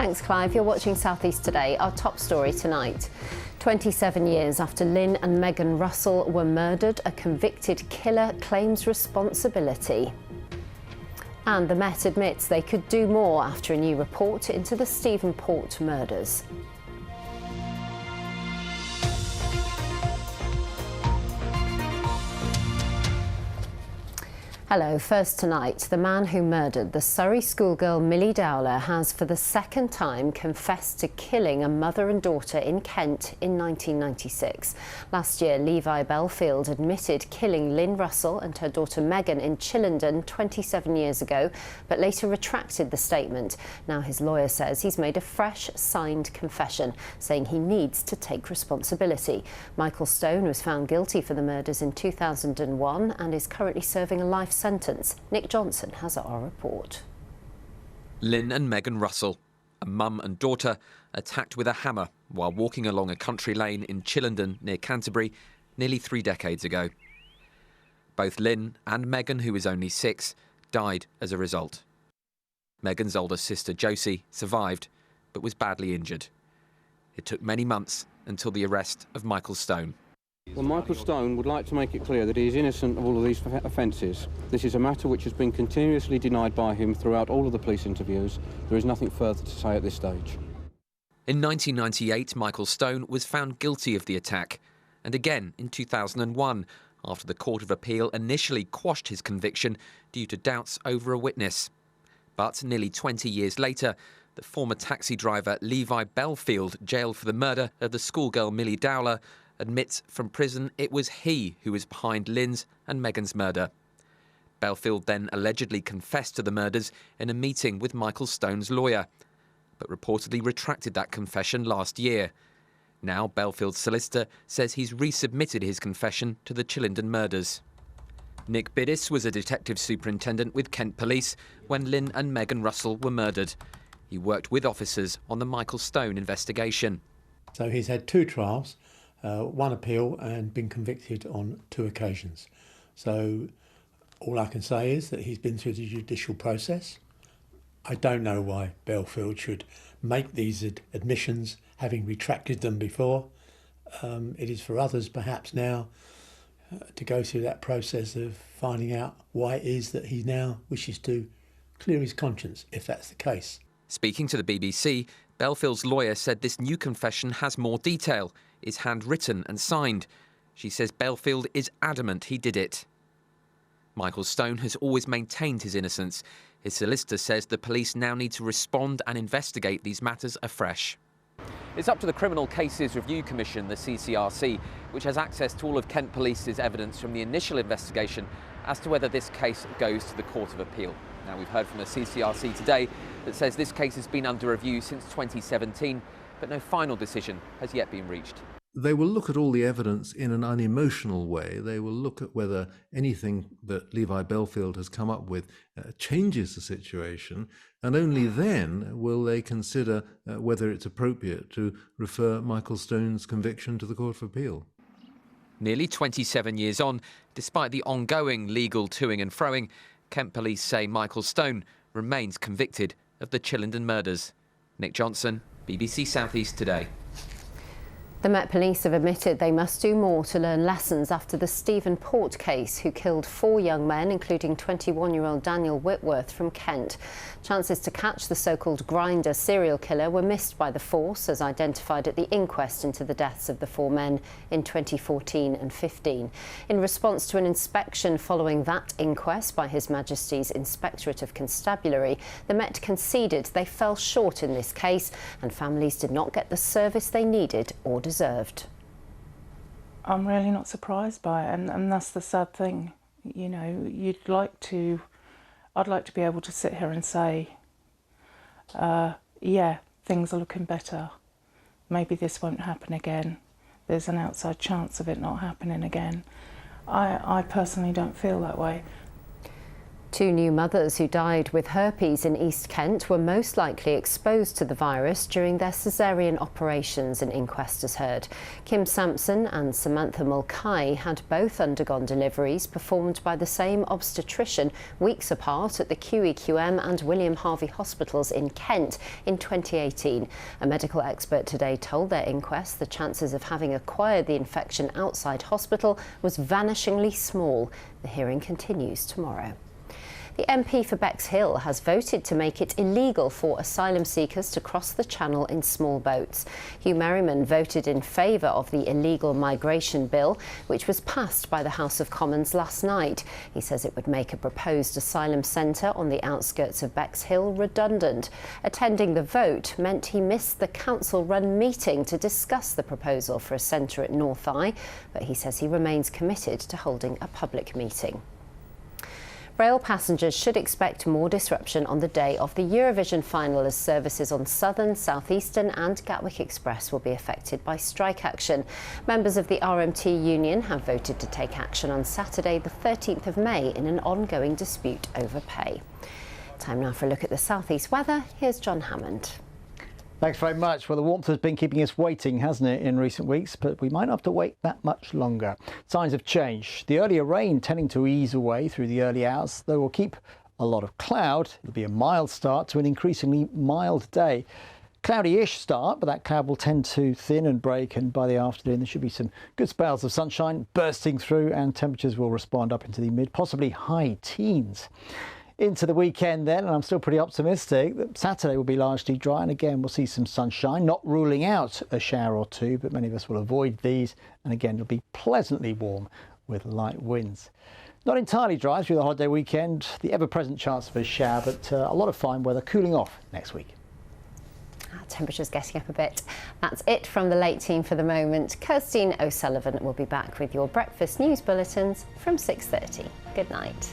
Thanks, Clive. You're watching South East Today. Our top story tonight. 27 years after Lynn and Megan Russell were murdered, a convicted killer claims responsibility. And the Met admits they could do more after a new report into the Stephen Port murders. Hello. First tonight, the man who murdered the Surrey schoolgirl Millie Dowler has for the second time confessed to killing a mother and daughter in Kent in 1996. Last year, Levi Belfield admitted killing Lynn Russell and her daughter Megan in Chillenden 27 years ago, but later retracted the statement. Now his lawyer says he's made a fresh, signed confession, saying he needs to take responsibility. Michael Stone was found guilty for the murders in 2001 and is currently serving a life sentence. Nick Johnson has our report. Lynn and Megan Russell, a mum and daughter, attacked with a hammer while walking along a country lane in Chillenden near Canterbury nearly 3 decades ago. Both Lynn and Megan, who was only 6, died as a result. Megan's older sister Josie survived but was badly injured. It took many months until the arrest of Michael Stone. Well, Michael Stone would like to make it clear that he is innocent of all of these offences. This is a matter which has been continuously denied by him throughout all of the police interviews. There is nothing further to say at this stage. In 1998, Michael Stone was found guilty of the attack, and again in 2001, after the Court of Appeal initially quashed his conviction due to doubts over a witness. But nearly 20 years later, the former taxi driver Levi Belfield, jailed for the murder of the schoolgirl Millie Dowler, admits from prison it was he who was behind Lynn's and Megan's murder. Belfield then allegedly confessed to the murders in a meeting with Michael Stone's lawyer, but reportedly retracted that confession last year. Now Belfield's solicitor says he's resubmitted his confession to the Chillenden murders. Nick Biddis was a detective superintendent with Kent Police when Lynn and Megan Russell were murdered. He worked with officers on the Michael Stone investigation. So he's had 2 trials. 1 appeal and been convicted on 2 occasions. So all I can say is that he's been through the judicial process. I don't know why Belfield should make these admissions, having retracted them before. It is for others perhaps now to go through that process of finding out why it is that he now wishes to clear his conscience, if that's the case. Speaking to the BBC, Belfield's lawyer said this new confession has more detail, is handwritten and signed. She says Belfield is adamant he did it. Michael Stone has always maintained his innocence. His solicitor says the police now need to respond and investigate these matters afresh. It's up to the Criminal Cases Review Commission, the CCRC, which has access to all of Kent Police's evidence from the initial investigation as to whether this case goes to the Court of Appeal. Now, we've heard from the CCRC today that says this case has been under review since 2017, but no final decision has yet been reached. They will look at all the evidence in an unemotional way. They will look at whether anything that Levi Belfield has come up with changes the situation, and only then will they consider whether it's appropriate to refer Michael Stone's conviction to the Court of Appeal. Nearly 27 years on, despite the ongoing legal toing and froing, Kent Police say Michael Stone remains convicted of the Chillenden murders. Nick Johnson, BBC South East Today. The Met Police have admitted they must do more to learn lessons after the Stephen Port case, who killed 4 young men, including 21-year-old Daniel Whitworth from Kent. Chances to catch the so-called grinder serial killer were missed by the force, as identified at the inquest into the deaths of the 4 men in 2014 and 15. In response to an inspection following that inquest by His Majesty's Inspectorate of Constabulary, the Met conceded they fell short in this case and families did not get the service they needed or deserved. I'm really not surprised by it, and that's the sad thing. You know, I'd like to be able to sit here and say, yeah, things are looking better. Maybe this won't happen again. There's an outside chance of it not happening again. I personally don't feel that way. Two new mothers who died with herpes in East Kent were most likely exposed to the virus during their caesarean operations, an inquest has heard. Kim Sampson and Samantha Mulcahy had both undergone deliveries performed by the same obstetrician weeks apart at the QEQM and William Harvey hospitals in Kent in 2018. A medical expert today told their inquest the chances of having acquired the infection outside hospital was vanishingly small. The hearing continues tomorrow. The MP for Bexhill has voted to make it illegal for asylum seekers to cross the Channel in small boats. Hugh Merriman voted in favour of the illegal migration bill, which was passed by the House of Commons last night. He says it would make a proposed asylum centre on the outskirts of Bexhill redundant. Attending the vote meant he missed the council-run meeting to discuss the proposal for a centre at North Eye, but he says he remains committed to holding a public meeting. Rail passengers should expect more disruption on the day of the Eurovision final as services on Southern, South Eastern and Gatwick Express will be affected by strike action. Members of the RMT union have voted to take action on Saturday the 13th of May in an ongoing dispute over pay. Time now for a look at the South East weather. Here's John Hammond. Thanks very much. Well, the warmth has been keeping us waiting, hasn't it, in recent weeks, but we might not have to wait that much longer. Signs of change. The earlier rain tending to ease away through the early hours, though we'll keep a lot of cloud. It'll be a mild start to an increasingly mild day. Cloudy-ish start, but that cloud will tend to thin and break, and by the afternoon there should be some good spells of sunshine bursting through, and temperatures will respond up into the mid, possibly high teens. Into the weekend then, and I'm still pretty optimistic that Saturday will be largely dry, and again we'll see some sunshine, not ruling out a shower or two, but many of us will avoid these, and again it'll be pleasantly warm with light winds. Not entirely dry through the holiday weekend, the ever-present chance of a shower, but a lot of fine weather cooling off next week. Temperatures getting up a bit. That's it from the late team for the moment. Kirstine O'Sullivan will be back with your breakfast news bulletins from 6:30. Good night.